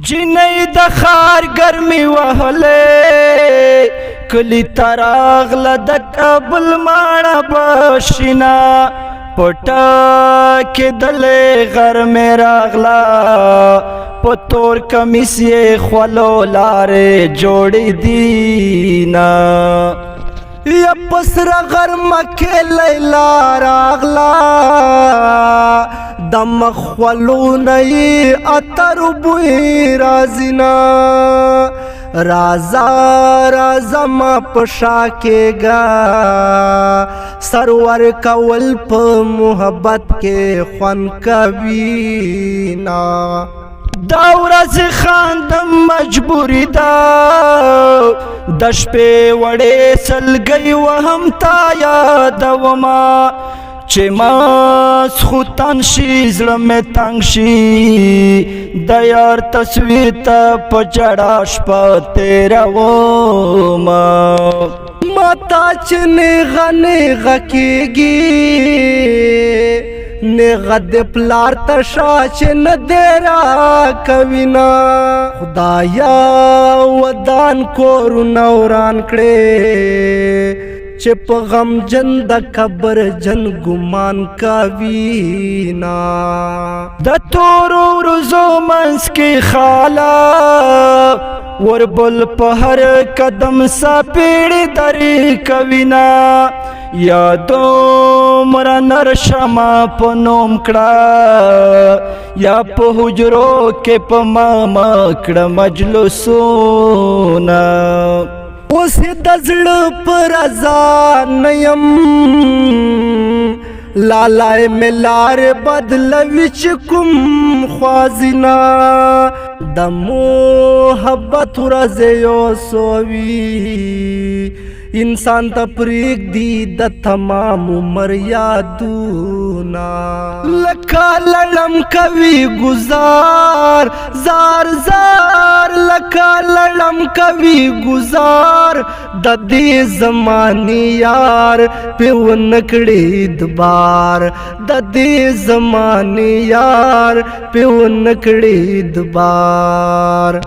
جنۍ د ښار ګرمي وهلې کلي ته راغله د کابل ماڼه بشینه پټه کېدلې غرمې راغله په تور کمیس یې خولو لارې جوړې دینه یا پسره غرمه کې لیلا راغله د مخولونه یې اتر بوی رازینا رازا رازا ما پشا کېږه سرور کول په محبت کې خوند کوي نا دا ورځ خاندم مجبوری دا د شپې وړې سلګۍ وهم تا یادومه چې ماسخوتن شي زړه مې تنګ شي د یار تصویر ته په جړا شپه تېرومه ماته چې نیغه نیغه کېږي نیغه د پلار ته شا چې نه دی راکوینه خدایا ودان کورونه وران کړې چې په غم جن د قبر جن ګمان کوینا د تورو ورځو منځ کې خاله وربل په هر قدم سپېړې درې کوینا یادو مر نر شمع په نوم کړه یا په حجرو کې په ما کړه مجلسونه اوس د زړه پر رضا نه یم لالای مې لار بدلوي چې کوم خوازینا د محبت ورځې یو سوي انسان ته پرېږدي د تمام عمر یادونه لکه لړم کوي گزار زار زار لکه لړم کوي گزار د دې زمانې یار په ونکړې دبار د دې زمانې یار په ونکړې دبار